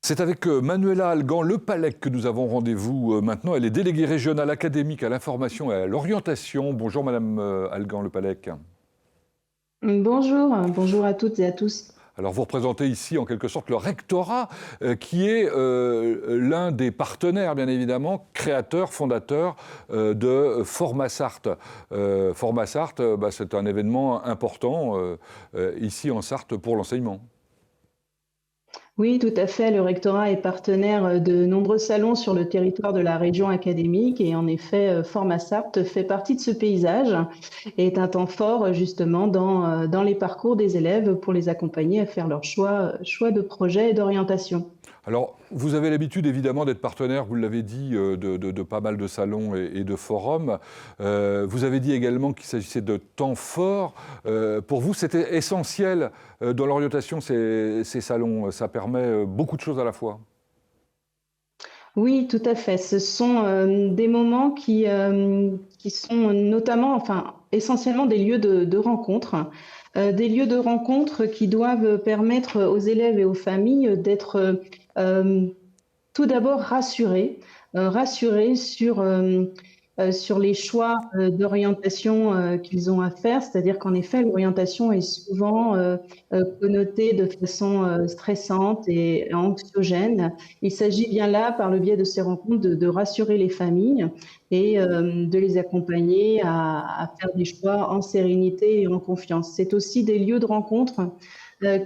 C'est avec Manuela Algan-Lepallec que nous avons rendez-vous maintenant. Elle est déléguée régionale académique à l'information et à l'orientation. Bonjour Madame Algan-Lepallec. Bonjour, bonjour à toutes et à tous. Alors vous représentez ici en quelque sorte le rectorat qui est l'un des partenaires bien évidemment, créateurs, fondateurs de Formasart. Formasart, c'est un événement important ici en Sarthe pour l'enseignement. Oui, tout à fait. Le rectorat est partenaire de nombreux salons sur le territoire de la région académique et en effet, Formasart fait partie de ce paysage et est un temps fort justement dans les parcours des élèves pour les accompagner à faire leur choix de projet et d'orientation. Alors, vous avez l'habitude évidemment d'être partenaire, vous l'avez dit, de pas mal de salons et de forums. Vous avez dit également qu'il s'agissait de temps forts. Pour vous, c'était essentiel dans l'orientation, ces salons. Ça permet beaucoup de choses à la fois. Oui, tout à fait. Ce sont des moments qui sont notamment, enfin, essentiellement des lieux de rencontre. Des lieux de rencontre qui doivent permettre aux élèves et aux familles d'être euh, tout d'abord rassurés sur les choix d'orientation qu'ils ont à faire, c'est-à-dire qu'en effet, l'orientation est souvent connotée de façon stressante et anxiogène. Il s'agit bien là, par le biais de ces rencontres, de rassurer les familles et de les accompagner à faire des choix en sérénité et en confiance. C'est aussi des lieux de rencontre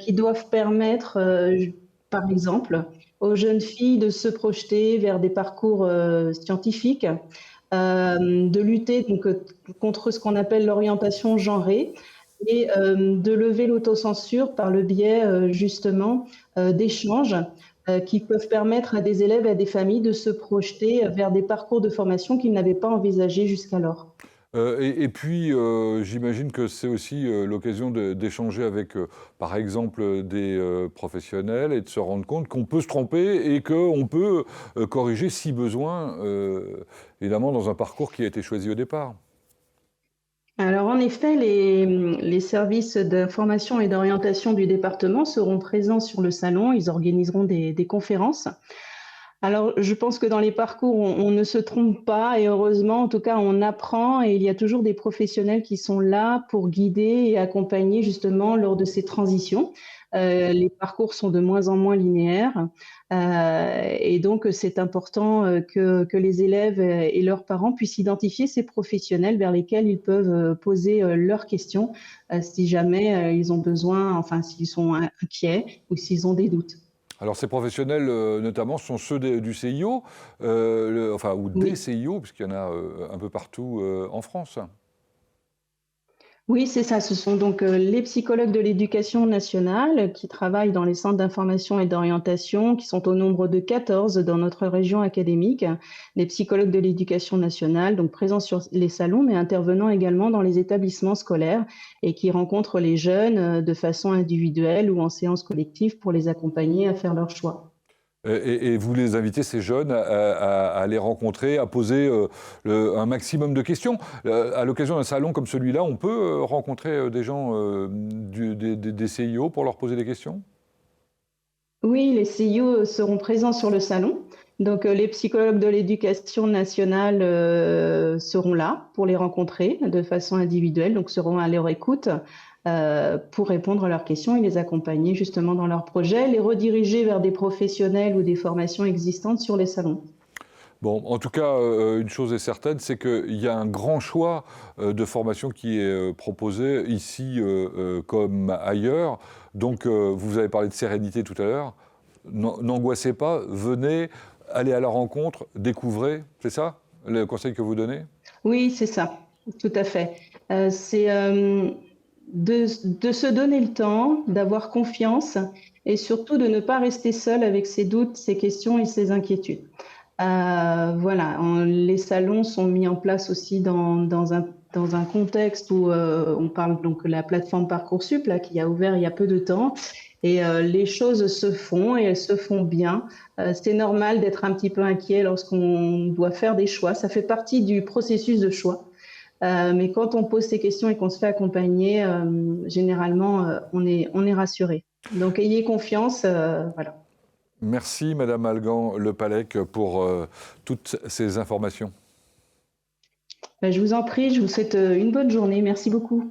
qui doivent permettre, par exemple, aux jeunes filles de se projeter vers des parcours scientifiques, de lutter donc contre ce qu'on appelle l'orientation genrée et de lever l'autocensure par le biais justement d'échanges qui peuvent permettre à des élèves et à des familles de se projeter vers des parcours de formation qu'ils n'avaient pas envisagés jusqu'alors. Et puis, j'imagine que c'est aussi l'occasion d'échanger avec, par exemple, des professionnels et de se rendre compte qu'on peut se tromper et qu'on peut corriger si besoin, évidemment, dans un parcours qui a été choisi au départ. Alors en effet, les services d'information et d'orientation du département seront présents sur le salon. Ils organiseront des conférences. Alors je pense que dans les parcours, on ne se trompe pas et heureusement, en tout cas, on apprend et il y a toujours des professionnels qui sont là pour guider et accompagner justement lors de ces transitions. Les parcours sont de moins en moins linéaires et donc c'est important que les élèves et leurs parents puissent identifier ces professionnels vers lesquels ils peuvent poser leurs questions si jamais ils ont besoin, enfin s'ils sont inquiets ou s'ils ont des doutes. Alors, ces professionnels, notamment, sont ceux du CIO, enfin, ou des Oui. CIO, puisqu'il y en a un peu partout en France. Oui, c'est ça. Ce sont donc les psychologues de l'éducation nationale qui travaillent dans les centres d'information et d'orientation, qui sont au nombre de 14 dans notre région académique. Les psychologues de l'éducation nationale, donc présents sur les salons, mais intervenant également dans les établissements scolaires et qui rencontrent les jeunes de façon individuelle ou en séance collective pour les accompagner à faire leurs choix. Et vous les invitez, ces jeunes, à les rencontrer, à poser un maximum de questions. À l'occasion d'un salon comme celui-là, on peut rencontrer des gens des CIO pour leur poser des questions? Oui, les CIO seront présents sur le salon. Donc, les psychologues de l'éducation nationale seront là pour les rencontrer de façon individuelle, donc seront à leur écoute pour répondre à leurs questions et les accompagner justement dans leurs projets, les rediriger vers des professionnels ou des formations existantes sur les salons. Bon, en tout cas, une chose est certaine, c'est qu'il y a un grand choix de formation qui est proposé ici comme ailleurs. Donc, vous avez parlé de sérénité tout à l'heure. N'angoissez pas, venez, allez à la rencontre, découvrez, c'est ça le conseil que vous donnez? Oui, c'est ça, tout à fait. C'est de se donner le temps, d'avoir confiance et surtout de ne pas rester seul avec ses doutes, ses questions et ses inquiétudes. Voilà, les salons sont mis en place aussi dans un contexte où on parle donc de la plateforme Parcoursup là, qui a ouvert il y a peu de temps et les choses se font et elles se font bien. C'est normal d'être un petit peu inquiet lorsqu'on doit faire des choix. Ça fait partie du processus de choix. Mais quand on pose ces questions et qu'on se fait accompagner, généralement, on est rassuré. Donc ayez confiance, voilà. Merci Madame Algan Le Pallec pour toutes ces informations. Je vous en prie, je vous souhaite une bonne journée. Merci beaucoup.